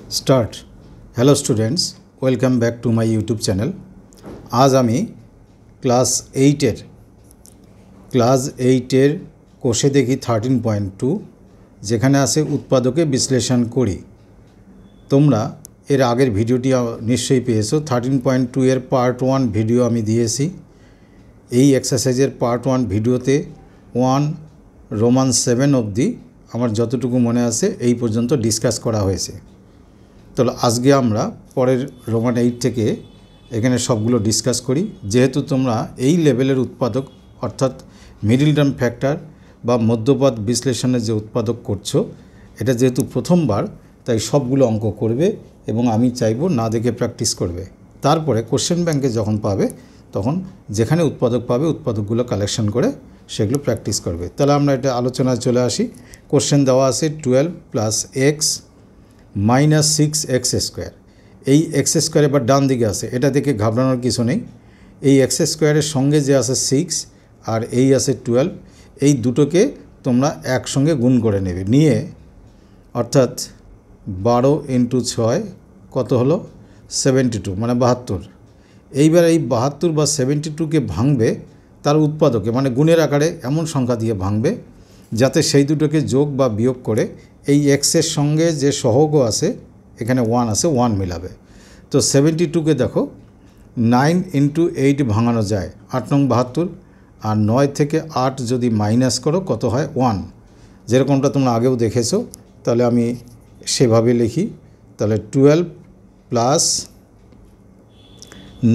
Start. Hello students, welcome back to my YouTube channel. आज आमी class 8 कोषे देखी 13.2 जेखाने आछे उत्पादके विश्लेषण करी। तोमरा एर आगेर भिडियोटी निश्चयई पेयेछो। 13.2 एर पार्ट 1 भिडियो आमी दिएछि। এই एक्सारसाइजेर पार्ट 1 भिडियोते 1 रोमान 7 अब्दि आमार जतटुकु मने आछे এই পর্যন্ত डिसकास करा हयेछे। तो आज के आमरा परेर रोमान 8 थेके एखाने सबगुलो डिसकास करी। जेहेतु तोमरा এই लेभेलेर उत्पादक अर्थात मिडिल टार्म फैक्टर बा मध्यपद विश्लेषणेर जे उत्पादक करछो एटा जेहेतु प्रथमबार ताई सबगुलो अंक करबे एबं आमी चाइबो ना देखे प्रैक्टिस करबे। तारपरे कोश्चेन बैंके जखन पाबे तखन जेखाने उत्पादक पाबे उत्पादकगुलो कालेक्शन करे सेगुलो प्रैक्टिस करबे। ताहले आमरा एटा आलोचनाय चले आसि। कोश्चेन देওয়া আছে 12 + x माइनस 6x स्कोयार। এই x स्कोयार এবার ডান দিকে আছে, এটা দেখে ঘাবড়ানোর কিছু নেই। এই x স্কোয়ারের সঙ্গে যে আছে 6 আর এই আছে 12, এই দুটোকে তোমরা একসঙ্গে গুণ করে নেবে। নিয়ে অর্থাৎ 12 × 6 কত হলো 72 মানে 72। এইবার এই 72 বা 72কে ভাঙবে তার উৎপাদকে মানে গুণের আকারে এমন সংখ্যা দিয়ে ভাঙবে যাতে সেই দুটোকে যোগ বা বিয়োগ করে এই এক্সের সঙ্গে যে সহগ আছে এখানে 1 আছে 1 মিলাবে। তো 72কে দেখো 9 × 8 ভাঙানো যায় 8 নং 72, আর 9 থেকে 8 যদি মাইনাস করো কত হয় 1, যেরকমটা তোমরা আগেও দেখেছো। তাহলে আমি সেভাবে লিখি। তাহলে 12 +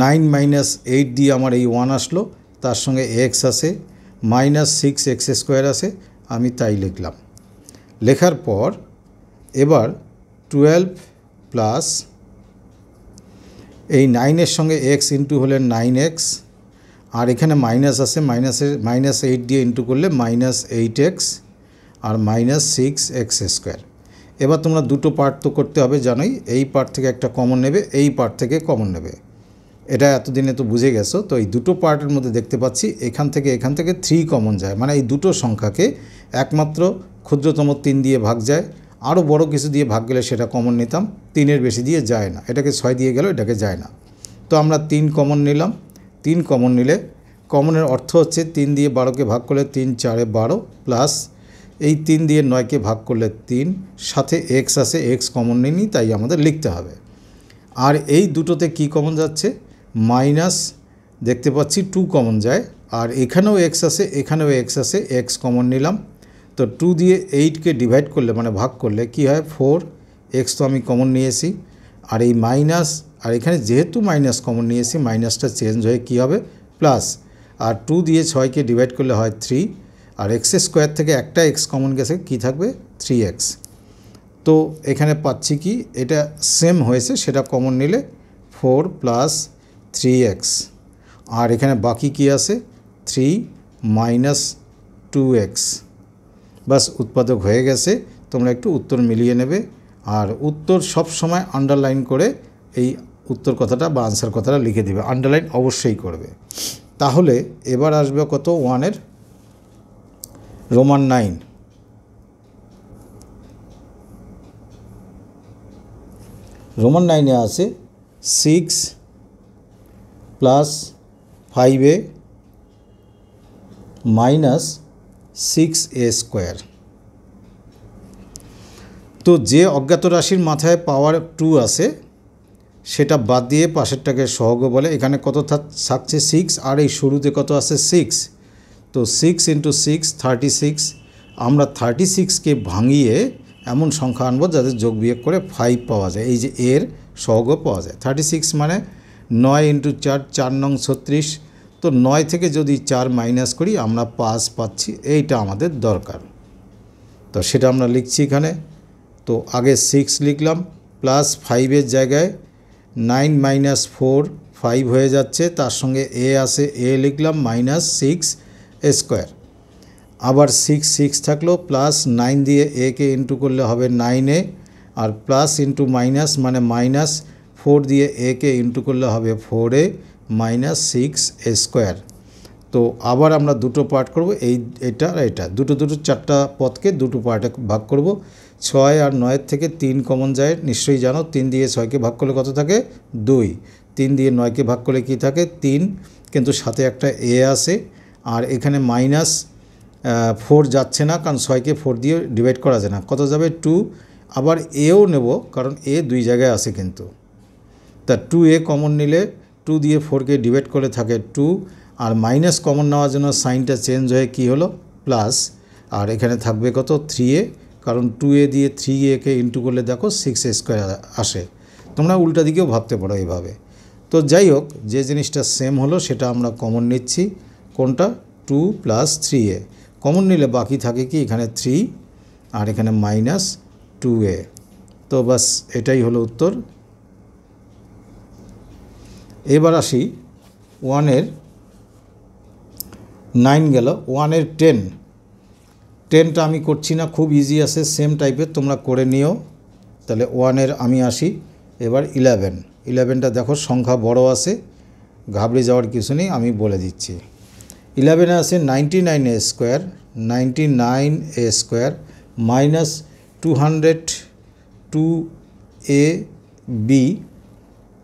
9 - 8 দিয়ে আমার এই 1 আসলো, তার সঙ্গে এক্স আছে -6x স্কোয়ার আছে, আমি তাই লিখলাম। লেখার পর এবার 12 প্লাস এই 9-এর সঙ্গে x ইন্টু হলে 9x, আর এখানে মাইনাস আছে, -8 দিয়ে ইন্টু করলে -8x আর -6x স্কোয়ার। এবার তোমরা দুটো পার্ট তো করতে হবে জানোই, এই পার্ট থেকে একটা কমন নেবে, এই পার্ট থেকে কমন নেবে। এটা এতদিনে তো বুঝে গেছো। তো এই দুটো পার্টের মধ্যে দেখতে পাচ্ছি এখান থেকে 3 কমন যায়, মানে এই দুটো সংখ্যাকে একমাত্র ক্ষুদ্রতম 3 দিয়ে ভাগ যায়। আরও বড় কিছু দিয়ে ভাগ গেলে সেটা কমন নিতাম, 3-এর বেশি দিয়ে যায় না। এটাকে 6 দিয়ে গেল, এটাকে যায় না। তো আমরা 3 কমন নিলাম। 3 কমন নিলে কমনের অর্থ হচ্ছে 3 দিয়ে 12কে ভাগ করলে 3 × 4 = 12 প্লাস এই 3 দিয়ে 9কে ভাগ করলে 3, সাথে এক্স আছে, এক্স কমন নিইনি তাই আমাদের লিখতে হবে। আর এই দুটোতে কি কমন যাচ্ছে মাইনাস, দেখতে পাচ্ছি 2 কমন যায়, আর এখানেও এক্স আছে, এখানেও এক্স আছে, এক্স কমন নিলাম। তো 2 দিয়ে 8কে ডিভাইড করলে মানে ভাগ করলে কি হয় 4, এক্স তো আমি কমন নিয়েছি, আর এই মাইনাস, আর এখানে যেহেতু মাইনাস কমন নিয়েছি মাইনাসটা চেঞ্জ হয়ে কি হবে প্লাস, আর 2 দিয়ে 6কে ডিভাইড করলে হয় 3, আর এক্স স্কোয়ার থেকে একটা এক্স কমন গেছে, কি থাকবে 3x। তো এখানে পাচ্ছি কি এটা সেম হয়েছে, সেটা কমন নিলে 4 + 3x, আর এখানে বাকি কি আছে 3 - 2x। বাস উৎপাদক হয়ে গেছে। তোমরা একটু উত্তর মিলিয়ে নেবে, আর উত্তর সব সময় আন্ডারলাইন করে এই উত্তর কথাটা বা আনসার কথাটা লিখে দিবে, আন্ডারলাইন অবশ্যই করবে। তাহলে এবার আসবে কত 1-এর রোমান 9। রোমান 9-এ আছে 6 + 5a - 6a স্কোয়ার। তো যে অজ্ঞাত রাশির মাথায় পাওয়ার 2 আছে সেটা বাদ দিয়ে পাশেরটাকে সহগ বলে। এখানে কত থাকছে 6, আর এই শুরুতে কত আছে 6। তো 6 × 6 36। আমরা 36কে ভাঙিয়ে এমন সংখ্যা আনবো যাতে যোগ বিয়োগ করে 5 পাওয়া যায়, এই যে এর সহগ পাওয়া যায়। 36 মানে 9 × 4 4 নং 36। তো 9 থেকে যদি 4 মাইনাস করি আমরা 5 পাচ্ছি, এইটা আমাদের দরকার। তো সেটা আমরা লিখছি এখানে। তো আগে 6 লিখলাম, প্লাস 5-এর জায়গায় 9 - 4 5 হয়ে যাচ্ছে, তার সঙ্গে এ আছে, এ লিখলাম -6 স্কোয়ার। আবার 6 থাকলো, প্লাস 9 দিয়ে একে ইন্টু করলে হবে 9a, আর প্লাস ইন্টু মাইনাস মানে -4 দিয়ে একে ইন্টু করলে হবে 4a -6 স্কোয়ার। তো আবার আমরা দুটো পার্ট করব, এটা আর এটা দুটো 4টা পদকে দুটো পার্টে ভাগ করব। ছয় আর নয়ের থেকে 3 কমন যায়, নিশ্চয়ই জানো। 3 দিয়ে 6কে ভাগ করলে কত থাকে? 2। 3 দিয়ে 9কে ভাগ করলে কি থাকে? 3, কিন্তু সাথে একটা এ আসে। আর এখানে -4 যাচ্ছে না, কারণ 6কে 4 দিয়ে ডিভাইড করা যায় না। কত যাবে? 2। আবার এও নেব, কারণ এ 2 জায়গায় আসে কিন্তু। তা 2a কমন নিলে 2 দিয়ে 4কে ডিভাইড করে থাকে 2, আর মাইনাস কমন নেওয়ার জন্য সাইনটা চেঞ্জ হয়ে কি হলো? প্লাস। আর এখানে থাকবে কত? 3a, কারণ 2a দিয়ে 3a-কে ইন্টু করলে দেখো 6a² আসে। তোমরা উল্টা দিকেও ভাবতে পারো এইভাবে। তো যাই হোক, যে জিনিসটা সেম হলো সেটা আমরা কমন নিচ্ছি। কোনটা? 2 + 3a কমন নিলে বাকি থাকে কি? এখানে 3 আর এখানে -2a। তো বাস এটাই হলো উত্তর। এবার আসি 1-এর 9 গেল, 1-এর 10টা আমি করছি না, খুব ইজি আছে, সেম টাইপের, তোমরা করে নিও। তাহলে 1-এর আমি আসি। এবার 11টা দেখো সংখ্যা বড় আছে, ঘাবড়ে যাওয়ার কিছু নেই, আমি বলে দিচ্ছি। 11-এ আছে 99a² minus 202ab,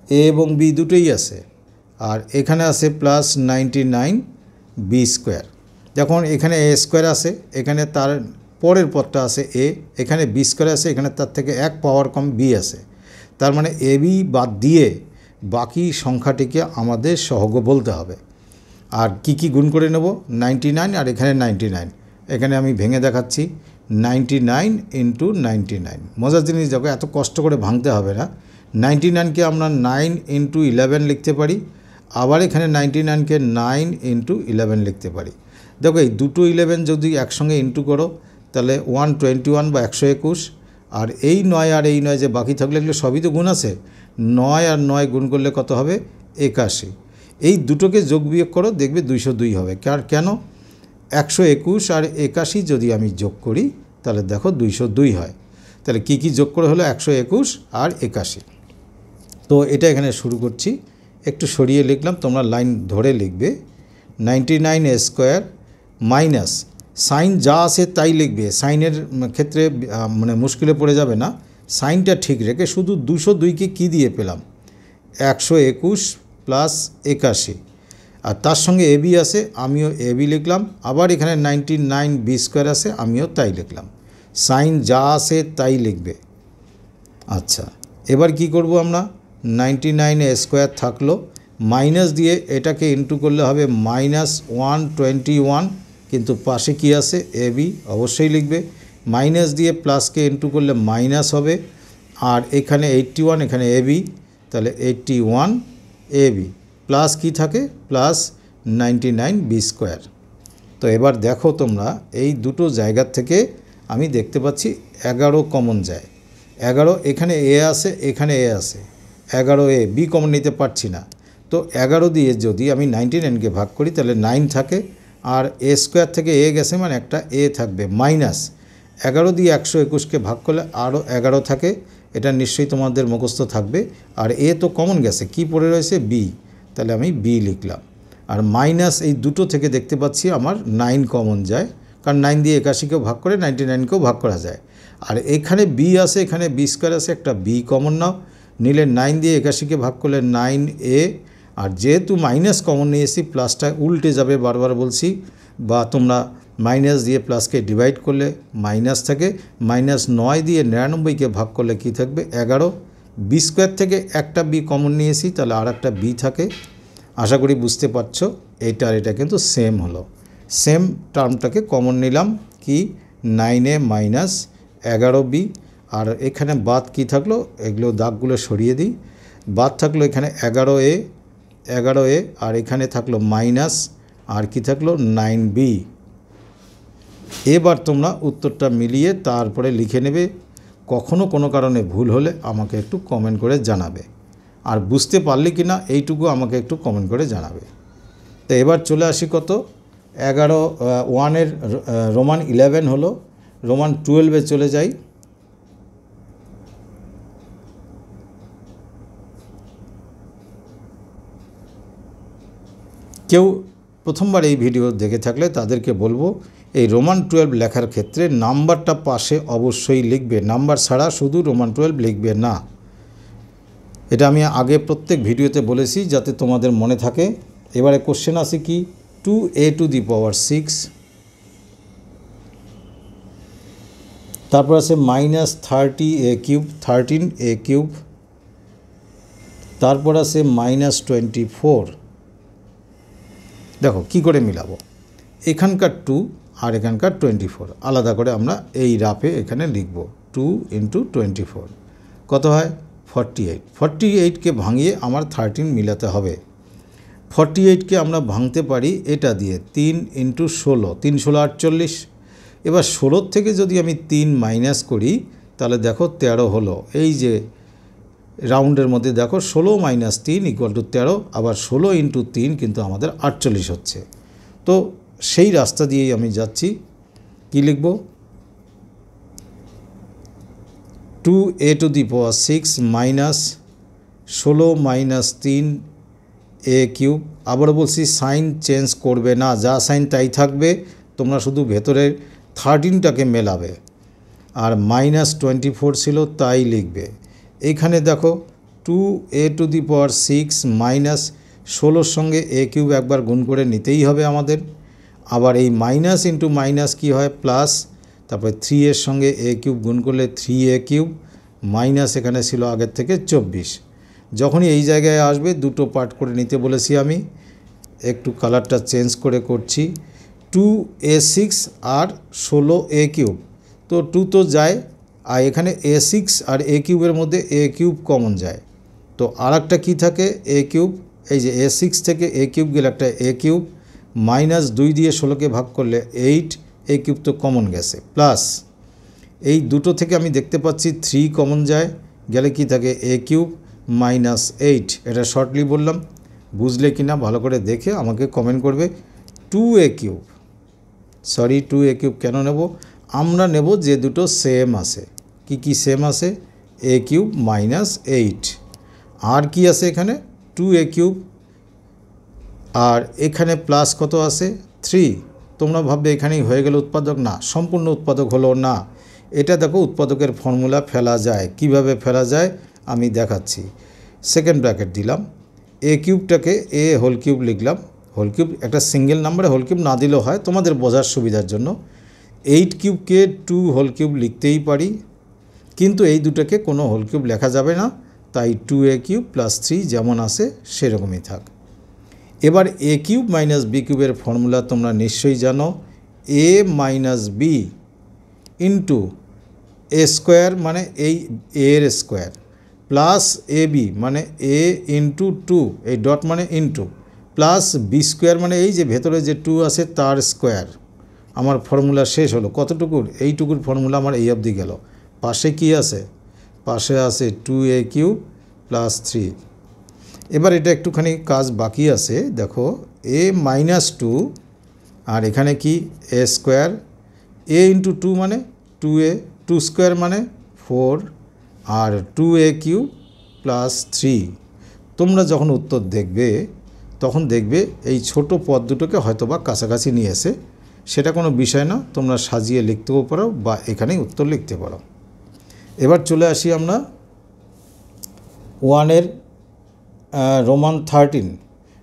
এ এবং বি দুটোই আছে। আর এখানে আছে +99b²। যখন এখানে a² আছে, এখানে তার পরের পদটা আছে a, এখানে b² আছে, এখানে তার থেকে 1 পাওয়ার কম b আছে। তার মানে ab বাদ দিয়ে বাকি সংখ্যাটিকে আমাদের সহগ বলতে হবে। আর কি গুণ করে নেব? 99 আর এখানে 99। এখানে আমি ভেঙে দেখাচ্ছি। 99 × 99। মজার জিনিস দেখো, এত কষ্ট করে ভাঙতে হবে না। 99কে আমরা 9 × 11 লিখতে পারি, আবার এখানে 99কে 9 × 11 লিখতে পারি। দেখো এই দুটো 11 যদি একসঙ্গে ইন্টু করো তাহলে 121 বা 121। আর এই 9 আর এই 9 যে বাকি থাকলে এগুলো সবই তো গুণ আছে। 9 আর 9 গুণ করলে কত হবে? 81। এই দুটোকে যোগ বিয়োগ করো, দেখবে 202 হবে। কেন? 121 আর 81 যদি আমি যোগ করি তাহলে দেখো 202 হয়। তাহলে কি যোগ করে হলো? 121 আর 81। তো এটা এখানে শুরু করছি, একটু সরিয়ে লিখলাম, তোমরা লাইন ধরে লিখবে। 99a² মাইনাস, সাইন যা আসে তাই লিখবে, সাইনের ক্ষেত্রে মানে মুশকিলে পড়ে যাবে না। সাইনটা ঠিক রেখে শুধু 202কে কী দিয়ে পেলাম? 121 + 81। আর তার সঙ্গে এবি আছে, আমিও এবি লিখলাম। আবার এখানে 99b² আছে, আমিও তাই লিখলাম। সাইন যা আসে তাই লিখবে। আচ্ছা, এবার কি করব আমরা? 99a² থাকলো, মাইনাস দিয়ে এটাকে ইন্টু করলে হবে -121, কিন্তু পাশে কি আছে? এবি, অবশ্যই লিখবে। মাইনাস দিয়ে প্লাসকে ইন্টু করলে মাইনাস হবে। আর এখানে 81, এখানে এবি, তাহলে 81 এবি প্লাস কি থাকে? +99b²। তো এবার দেখো তোমরা, এই দুটো জায়গার থেকে আমি দেখতে পাচ্ছি 11 কমন যায়। 11, এখানে এ আছে, এখানে এ আছে, 11a, বি কমন নিতে পারছি না। তো 11 দিয়ে যদি আমি 99কে ভাগ করি তাহলে 9 থাকে, আর a² থেকে এ গেছে মানে একটা এ থাকবে, মাইনাস 11 দিয়ে 121কে ভাগ করলে আরও 11 থাকে। এটা নিশ্চয়ই তোমাদের মুখস্থ থাকবে। আর এ তো কমন গেছে, কি পড়ে রয়েছে? বি, তাহলে আমি বি লিখলাম। আর মাইনাস এই দুটো থেকে দেখতে পাচ্ছি আমার 9 কমন যায়, কারণ 9 দিয়ে 81কেও ভাগ করে 99কেও ভাগ করা যায়। আর এখানে বি আছে, এখানে b² আছে, একটা বি কমন নাও, নিলে 9 দিয়ে 81কে ভাগ করলে 9a। আর যেহেতু মাইনাস কমন নিয়েছি, প্লাসটা উল্টে যাবে, বারবার বলছি, বা তোমরা মাইনাস দিয়ে প্লাসকে ডিভাইড করলে মাইনাস থাকে। -9 দিয়ে 99কে ভাগ করলে কি থাকবে? 11। b² থেকে একটা বি কমন নিয়েছি, তাহলে আর একটা বি থাকে। আশা করি বুঝতে পারছো, এইটা আর এটা কিন্তু সেম হলো। সেম টার্মটাকে কমন নিলাম, কি? 9a - 11b। আর এখানে বাদ কি থাকলো? এগুলো দাগগুলো সরিয়ে দিই। বাদ থাকলো এখানে 11a, আর এখানে থাকলো মাইনাস, আর কি থাকলো? 9b। এবার তোমরা উত্তরটা মিলিয়ে তারপরে লিখে নেবে। কখনো কোনো কারণে ভুল হলে আমাকে একটু কমেন্ট করে জানাবে, আর বুঝতে পারলে কি না এইটুকু আমাকে একটু কমেন্ট করে জানাবে। তো এবার চলে আসি কত? 1-এর রোমান 11 হলো, রোমান 12-এ চলে যাই। কেউ প্রথমবার এই ভিডিও দেখে থাকলে তাদেরকে বলবো এই রোমান 12 লেখার ক্ষেত্রে নাম্বারটা পাশে অবশ্যই লিখবে, নাম্বার ছাড়া শুধু রোমান 12 লিখবে না। এটা আমি আগে প্রত্যেক ভিডিওতে বলেছি যাতে তোমাদের মনে থাকে। এবারে কোশ্চেন আছে কি 2a⁶, তারপর আছে -30a³, 13a³, তারপর আছে -24। দেখো কি করে মিলাবো, এখানকার 2 আর এখানকার 24 আলাদা করে আমরা এই রাফে এখানে লিখব। 2 × 24 কত হয় 48। 48কে ভাঙিয়ে আমার 13 মিলাতে হবে। 48কে আমরা ভাঙতে পারি এটা দিয়ে 3 × 16, 3 × 16 48। এবার 16 থেকে যদি আমি 3 মাইনাস করি তাহলে দেখো 13 হলো। এই যে রাউন্ডের মধ্যে দেখো 16 - 3 = 13, আবার 16 × 3 কিন্তু আমাদের 48 হচ্ছে। তো সেই রাস্তা দিয়েই আমি যাচ্ছি। কি লিখব 2a⁶ - 16 - 3a³। আবারও বলছি সাইন চেঞ্জ করবে না, যা সাইন তাই থাকবে, তোমরা শুধু ভেতরের 13টাকে মেলাবে। আর -24 ছিল তাই লিখবে। এইখানে দেখো 2a⁶ - 16 সঙ্গে a³ একবার গুণ করে নিতেই হবে আমাদের। আবার এই মাইনাস ইন্টু মাইনাস কী হয় প্লাস, তারপরে 3 এর সঙ্গে a³ গুণ করলে 3a³ মাইনাস এখানে ছিল আগের থেকে 24। যখনই এই জায়গায় আসবে দুটো পার্ট করে নিতে বলেছি আমি, একটু কালারটা চেঞ্জ করে করছি। 2a6 আর 16a³, তো 2 তো যায়, আর এখানে a6 আর a³ এর মধ্যে a³ কমন যায়, তো আর একটা কী থাকে a³। এই যে a6 থেকে a³ গেলে একটা a³ -2 দিয়ে 16কে ভাগ করলে 8, a³ তো কমন গেছে, প্লাস এই দুটো থেকে আমি দেখতে পাচ্ছি 3 কমন যায়, গেলে কি থাকে a³ -8। এটা শর্টলি বললাম, বুঝলে কি না ভালো করে দেখে আমাকে কমেন্ট করবে। 2a³ সরি 2a³ কেন নেব, আমরা নেব যে দুটো সেম আছে। কি কি সেম আছে, a³ -8, আর কি আছে এখানে 2a³ আর এখানে প্লাস কত আছে 3। তোমরা ভাববে এখানেই হয়ে গেল উৎপাদক, না, সম্পূর্ণ উৎপাদক হলো না। এটা দেখো উৎপাদকের ফর্মুলা ফেলা যায়, কিভাবে ফেলা যায় আমি দেখাচ্ছি। সেকেন্ড ব্র্যাকেট দিলাম, a³ a³ লিখলাম, হোল কিউব একটা সিঙ্গেল নাম্বারে হোল কিউব না দিলেও হয়, তোমাদের বোঝার সুবিধার জন্য 8³ 2 লিখতেই পারি, কিন্তু এই দুটোকে কোনো হোল কিউব লেখা যাবে না, তাই 2a³ + 3 যেমন আসে সেরকমই থাক। এবার a³ - b³ এর ফর্মুলা তোমরা নিশ্চয়ই জানো, a - b ইন্টু a² মানে এই a এর স্কোয়ার, প্লাস ab মানে a × 2, এই ডট মানে ইন্টু, প্লাস b² মানে এই যে ভেতরে যে 2 আছে তার স্কোয়ার। আমার ফর্মুলা শেষ হলো। কতটুকুর, এইটুকুর ফর্মুলা আমার এই অবধি গেল। পাশে কি আছে, পাশে আছে 2a³ + 3। এবার এটা একটুখানি কাজ বাকি আছে, দেখো a - 2 আর এখানে কি a², a × 2 মানে 2a, 2² মানে 4 আর 2a³ + 3। তোমরা যখন উত্তর দেখবে তখন দেখবে এই ছোট পদ দুটোকে হয়তোবা কাছাকাছি নিয়ে এসে, সেটা কোনো বিষয় না, তোমরা সাজিয়ে লিখতেও পারো বা এখানেই উত্তর লিখতে পারো। এবার চলে আসি আমরা 1-এর রোমান 13।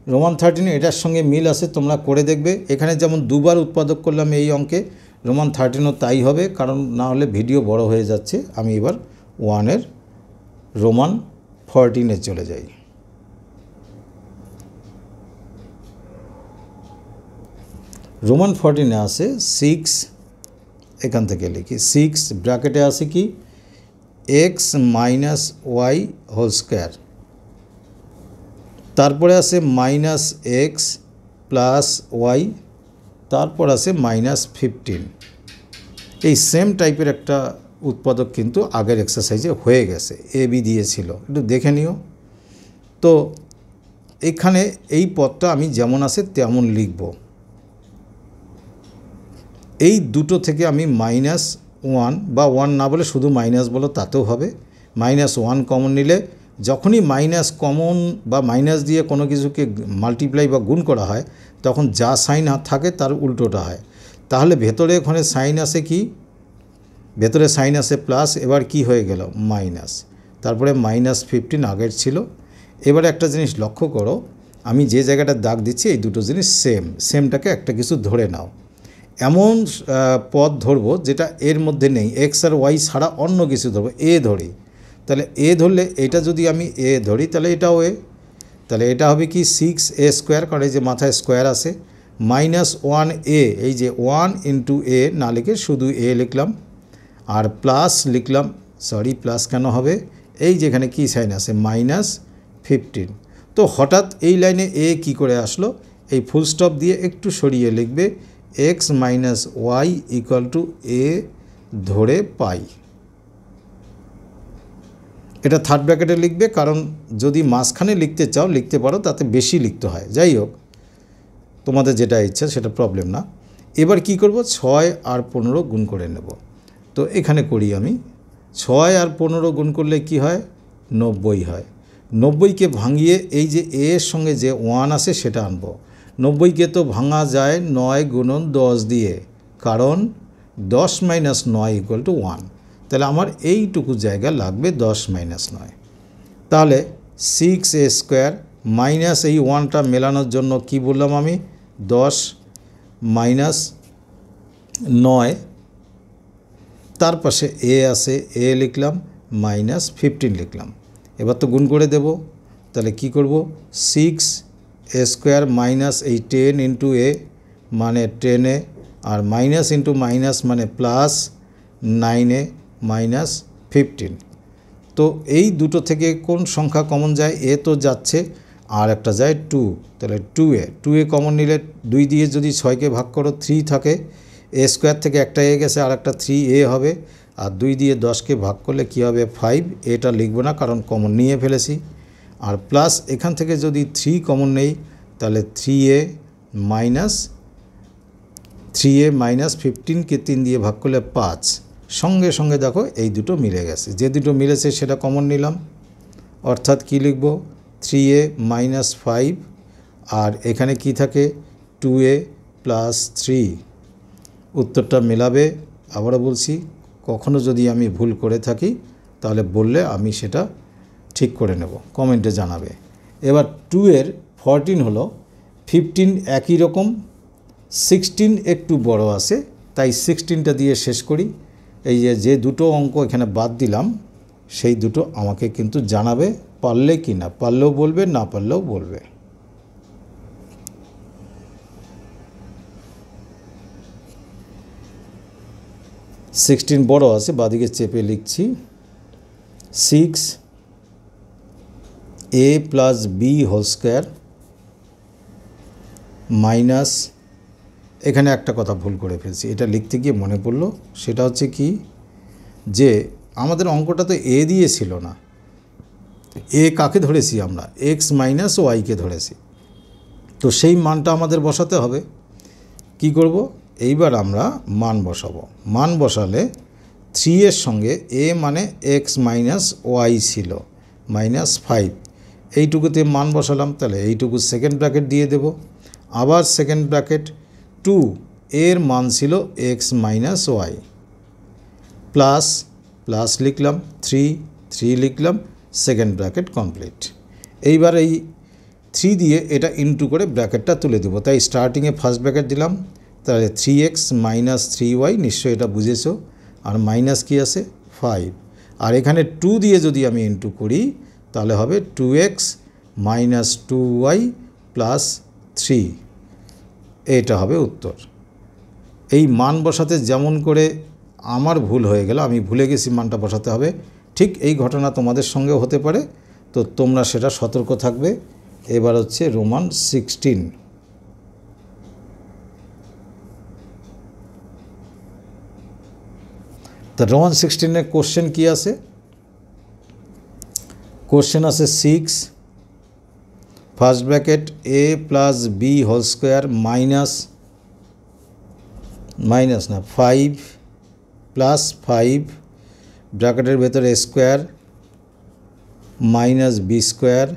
রোমান 13 এটার সঙ্গে মিল আছে, তোমরা করে দেখবে। এখানে যেমন দুবার উৎপাদক করলাম এই অঙ্কে, রোমান 13ও তাই হবে, কারণ না হলে ভিডিও বড় হয়ে যাচ্ছে। আমি এবার 1-এর রোমান 14-এ চলে যাই। রোমান 14-এ আছে 6, এখান থেকে লিখি 6 ব্র্যাকেটে আছে কি x - y², তারপরে আছে -x + y, তারপর আছে -15। এই সেম টাইপের একটা উৎপাদক কিন্তু আগের এক্সারসাইজে হয়ে গেছে, ab দিয়েছিল, একটু দেখে নিও। তো এখানে এই পদটা আমি যেমন আছে তেমন লিখব। এই দুটো থেকে আমি -1 বা 1 না বলে শুধু মাইনাস বলো তাতেও হবে, -1 কমন নিলে, যখনই মাইনাস কমন বা মাইনাস দিয়ে কোনো কিছুকে মাল্টিপ্লাই বা গুণ করা হয় তখন যা সাইন থাকে তার উল্টোটা হয়, তাহলে ভেতরে ওখানে সাইন আছে কি, ভেতরে সাইন আছে প্লাস, এবার কি হয়ে গেল মাইনাস, তারপরে -15 আগের ছিল। এবারে একটা জিনিস লক্ষ্য করো, আমি যে জায়গাটা দাগ দিচ্ছি এই দুটো জিনিস সেমটাকে একটা কিছু ধরে নাও। এমন পদ ধরবো যেটা এর মধ্যে নেই, এক্স আর ওয়াই ছাড়া অন্য কিছু ধরবো, এ ধরি। তাহলে এ ধরলে এটা যদি আমি এ ধরি তাহলে এটাও এ, তাহলে এটা হবে কি 6a², কারণ এই যে মাথায় স্কোয়ার আছে, -1a, এই যে 1 × a না লিখে শুধু এ লিখলাম, আর প্লাস লিখলাম, সরি প্লাস কেন হবে, এই যেখানে কি সাইন আছে -15। তো হঠাৎ এই লাইনে এ কি করে আসলো, এই ফুল স্টপ দিয়ে একটু সরিয়ে লিখবে x - y = a ধরে পাই। এটা থার্ড ব্র্যাকেটে লিখবে, কারণ যদি মাঝখানে লিখতে চাও লিখতে পারো, তাতে বেশি লিখতে হয়। যাই হোক, তোমাদের যেটা ইচ্ছা সেটা প্রবলেম না। এবার কি করব, 6 আর 15 গুণ করে নেব। তো এখানে করি আমি, 6 আর 15 গুণ করলে কি হয় 90 হয়। 90কে ভাঙিয়ে এই যে এ এর সঙ্গে যে 1 আছে সেটা আনবো। 90কে তো ভাঙা যায় 9 × 10 দিয়ে, কারণ 10 - 9 = 1। তাহলে আমার এইটুকু জায়গা লাগবে 10 - 9। তাহলে 6a² মাইনাস এই 1টা মেলানোর জন্য কি বললাম আমি, 10 - 9, তার পাশে এ আছে, এ লিখলাম, -15 লিখলাম। এবার তো গুণ করে দেব, তাহলে কি করব, 6a² মাইনাস এই 10 × a মানে 10a, আর মাইনাস ইন্টু মাইনাস মানে প্লাস 9a -15। তো এই দুটো থেকে কোন সংখ্যা কমন যায়, এ তো যাচ্ছে, আর একটা যায় 2, তাহলে 2a কমন নিলে 2 দিয়ে যদি 6কে ভাগ করো 3 থাকে, a² থেকে একটা এ গেছে আর একটা 3a হবে, আর 2 দিয়ে 10কে ভাগ করলে কি হবে 5, এটা লিখব না কারণ কমন নিয়ে ফেলেছি। আর প্লাস এখান থেকে যদি 3 কমন নেই তাহলে 3a -15কে 3 দিয়ে ভাগ করলে 5, সঙ্গে সঙ্গে দেখো এই দুটো মিলে গেছে, যে দুটো মিলেছে সেটা কমন নিলাম, অর্থাৎ কি লিখব 3a - 5, আর এখানে কি থাকে 2a + 3। উত্তরটা মেলাবে। আবারও বলছি, কখনো যদি আমি ভুল করে থাকি তাহলে বললে আমি সেটা ঠিক করে নেব, কমেন্টে জানাবে। এবার 2 এর 14 হলো, 15 একই রকম, 16 একটু বড় আছে, তাই 16টা দিয়ে শেষ করি। এই যে দুটো অঙ্ক এখানে বাদ দিলাম সেই দুটো আমাকে কিন্তু জানাবে, পারলে কি না, পারলেও বলবে, না পারলেও বলবে। সিক্সটিন বড় আছে, বাদিকে চেপে লিখছি, 6a + b² মাইনাস, এখানে একটা কথা ভুল করে ফেলছি, এটা লিখতে গিয়ে মনে পড়লো, সেটা হচ্ছে কি যে আমাদের অঙ্কটা তো এ দিয়েছিল না, এ কাকে ধরেছি আমরা, x - y-কে ধরেছি, তো সেই মানটা আমাদের বসাতে হবে। কি করব, এইবার আমরা মান বসাবো। মান বসালে 3 এর সঙ্গে a মানে x - y ছিল -5, এইটুকুতে মান বসালাম, তাহলে এইটুকু সেকেন্ড ব্র্যাকেট দিয়ে দেব। আবার সেকেন্ড ব্র্যাকেট 2, এর মান ছিল x - y, প্লাস লিখলাম 3 লিখলাম, সেকেন্ড ব্র্যাকেট কমপ্লিট। এইবার এই 3 দিয়ে এটা ইনটু করে ব্র্যাকেটটা তুলে দেবো, তাই স্টার্টিংয়ে ফার্স্ট ব্র্যাকেট দিলাম, তাহলে 3x - 3y, নিশ্চয়ই এটা বুঝেছো, আর মাইনাস কি আছে 5, আর এখানে 2 দিয়ে যদি আমি ইনটু করি তাহলে হবে 2x - 2y + 3, এটা হবে উত্তর। এই মান বসাতে যেমন করে আমার ভুল হয়ে গেল, আমি ভুলে গেছি মানটা বসাতে হবে, ঠিক এই ঘটনা তোমাদের সঙ্গেও হতে পারে, তো তোমরা সেটা সতর্ক থাকবে। এবার হচ্ছে রোমান 16। তা রোমান 16-এর কোশ্চেন কি আছে, কোশ্চেন আছে 6 first bracket a + b² minus না 5 + 5 ব্র্যাকেটের ভেতরে স্কোয়ার -b²,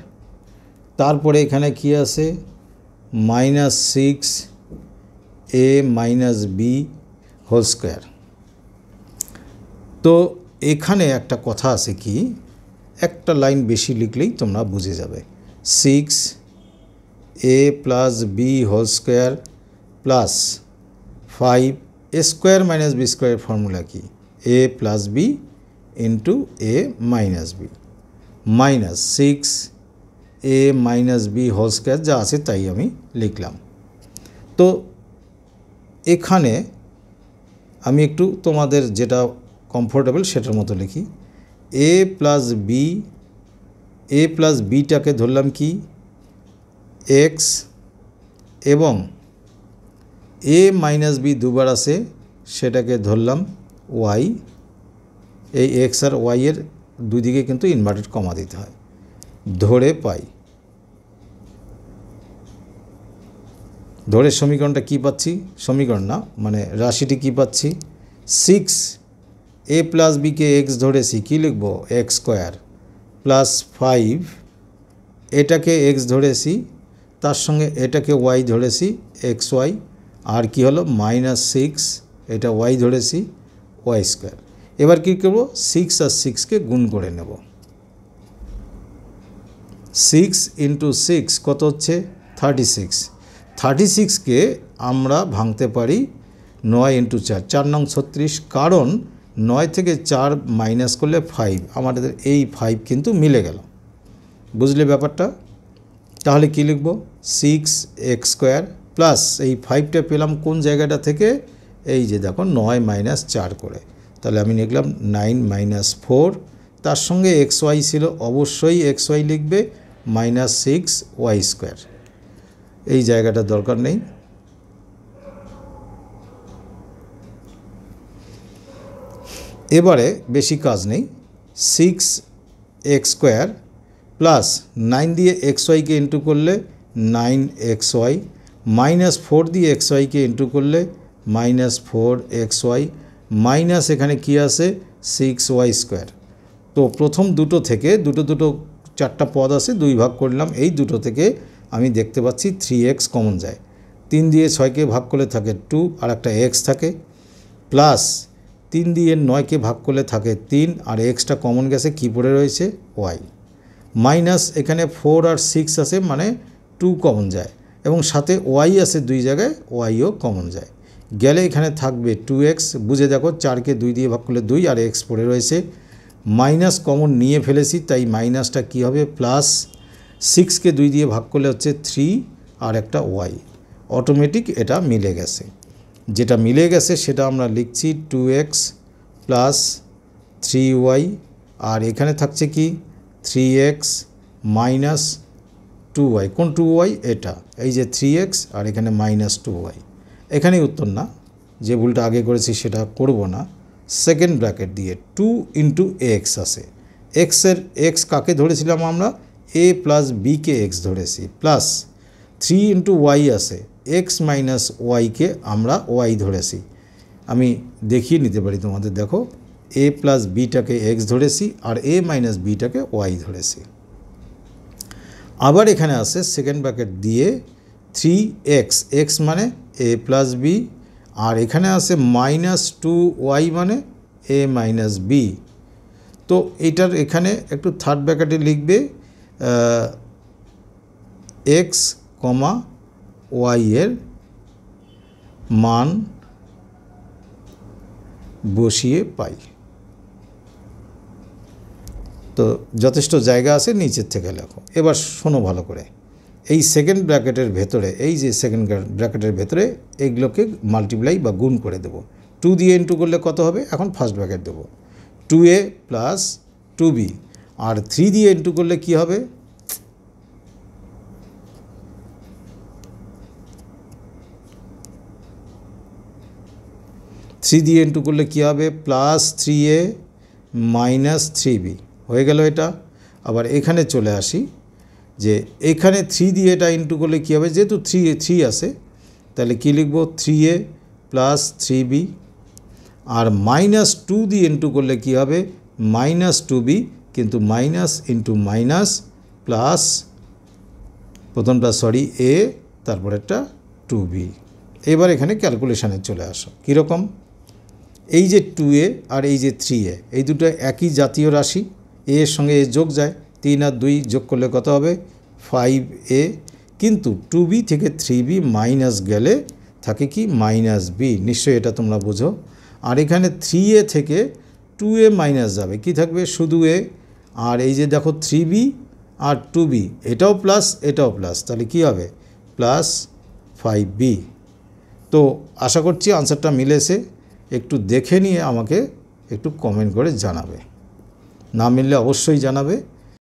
তারপরে এখানে কি আছে -6 a minus b whole square. তো এখানে একটা কথা আছে কি, একটা লাইন বেশি লিখলেই তোমরা বুঝে যাবে। 6a plus b whole square plus 5a square minus b স্কোয়ারের ফর্মুলা কি, a plus b into a minus b minus 6a minus b whole square, যা আছে তাই আমি লিখলাম। তো এখানে আমি একটু তোমাদের যেটা কমফোর্টেবল সেটার মতো লিখি। a প্লাস বিটাকে ধরলাম কি x, এবং a মাইনাস বি দুবার আছে সেটাকে ধরলাম y। এই x আর y এর দুই দিকে কিন্তু ইনভার্টেড কমা দিতে হয়। ধরে পাই, ধরে সমীকরণটা কি পাচ্ছি, সমীকরণ না মানে রাশিটি কি পাচ্ছি, 6a প্লাস বিকে x ধরেছি, কী লিখব x স্কোয়ার প্লাস 5 এটাকে x ধরেছি, তার সঙ্গে এটাকে y ধরেছি xy, আর কি হলো মাইনাস 6 এটা y ধরেছি y স্কোয়ার। এবার কী করব, 6 আর 6কে গুণ করে নেব। 6 ইন্টু 6 কত হচ্ছে 36। 36কে আমরা ভাঙতে পারি 9 ইন্টু 4, 4 নং 36, কারণ 9 থেকে 4 মাইনাস করলে 5, আমাদের এই 5 কিন্তু মিলে গেল। বুঝলে ব্যাপারটা? তাহলে কি লিখব, 6x স্কোয়ার প্লাস এই 5টা পেলাম কোন জায়গাটা থেকে, এই যে দেখো 9 মাইনাস 4 করে, তাহলে আমি লিখলাম 9 মাইনাস 4, তার সঙ্গে xy ছিল, অবশ্যই xy লিখবে মাইনাস 6y স্কোয়ার, এই জায়গাটা দরকার নেই। এবারে বেশি কাজ নেই, 6x স্কোয়ার প্লাস 9 দিয়ে xyকে ইন্টু করলে 9xy মাইনাস 4 দিয়ে xyকে ইন্টু করলে মাইনাস 4xy মাইনাস এখানে কি আছে 6y স্কোয়ার। তো প্রথম দুটো থেকে দুটো চারটা পদ আছে, 2 ভাগ করলাম, এই দুটো থেকে আমি দেখতে পাচ্ছি 3x কমন যায়। 3 দিয়ে 6কে ভাগ করলে থাকে 2 আর একটা x থাকে, প্লাস 3 দিয়ে 9কে ভাগ করলে থাকে 3 আর xটা কমন গেছে, কি পড়ে রয়েছে y, মাইনাস এখানে 4 আর 6 আছে মানে 2 কমন যায়, এবং সাথে y আছে 2 জায়গায়, yও কমন যায়, গেলে এখানে থাকবে 2x। বুঝে দেখো 4কে 2 দিয়ে ভাগ করলে 2 আর x পড়ে রয়েছে, মাইনাস কমন নিয়ে ফেলেছি তাই মাইনাসটা কি হবে প্লাস, 6কে 2 দিয়ে ভাগ করলে হচ্ছে 3 আর একটা y, অটোমেটিক এটা মিলে গেছে। যেটা মিলে গেছে সেটা আমরা লিখছি 2x প্লাস 3y, আর এখানে থাকছে কি 3x মাইনাস 2y, কোন 2y এটা, এই যে 3x আর এখানে মাইনাস 2y। এখানেই উত্তর না, যে ভুলটা আগে করেছি সেটা করব না। সেকেন্ড ব্র্যাকেট দিয়ে 2 ইন্টু x আছে, x কাকে ধরেছিলাম আমরা, a প্লাস বিকে x ধরেছি, প্লাস 3 ইন্টু y আছে, x মাইনাস ওয়াইকে আমরা y ধরেছি। আমি দেখিয়ে নিতে পারি তোমাদের, দেখো a প্লাস বিটাকে x ধরেছি আর a মাইনাস বিটাকে y ধরেছি। আবার এখানে আছে সেকেন্ড ব্র্যাকেট দিয়ে 3x, x মানে a প্লাস বি, আর এখানে আছে মাইনাস 2y মানে a মাইনাস বি। তো এটার এখানে একটু থার্ড ব্র্যাকেটে লিখবে x কমা y এর মান বসিয়ে পাই। তো যথেষ্ট জায়গা আছে, নিচের থেকে লেখো। এবার শোনো ভালো করে, এই সেকেন্ড ব্র্যাকেটের ভেতরে, এই যে সেকেন্ড ব্র্যাকেটের ভেতরে এইগুলোকে মাল্টিপ্লাই বা গুণ করে দেব। 2 দিয়ে ইন্টু করলে কত হবে, এখন ফার্স্ট ব্র্যাকেট দেবো 2a প্লাস 2b, আর 3 দিয়ে ইন্টু করলে কি হবে, থ্রি দিয়ে ইন্টু করলে কী হবে প্লাস 3a মাইনাস 3b হয়ে গেল এটা। আবার এখানে চলে আসি, যে এখানে 3 দিয়ে এটা ইন্টু করলে কী হবে, যেহেতু 3 আছে তাহলে কী লিখব 3a প্লাস 3b, আর মাইনাস 2 দিয়ে ইন্টু করলে কী হবে মাইনাস 2b, কিন্তু মাইনাস ইন্টু মাইনাস প্লাস, প্রথমটা সরি a, তারপর একটা 2b। এবার এখানে ক্যালকুলেশানে চলে আসো। কীরকম? এই যে 2a আর এই যে 3a, এই দুটো একই জাতীয় রাশি, a এর সঙ্গে a যোগ যায়, 3 আর 2 যোগ করলে কত হবে? 5a। কিন্তু 2b থেকে 3b মাইনাস গেলে থাকে কি? Minus b। নিশ্চয়ই এটা তোমরা বোঝো। আর এখানে 3a থেকে 2a মাইনাস যাবে, কি থাকবে? শুধু a। আর এই যে দেখো 3b আর 2b, এটাও প্লাস এটাও প্লাস, তাহলে কি হবে? Plus 5b। তো আশা করছি আনসারটা মিলেছে। একটু দেখে নিয়ে আমাকে একটু কমেন্ট করে জানাবে, না মিললে অবশ্যই জানাবে।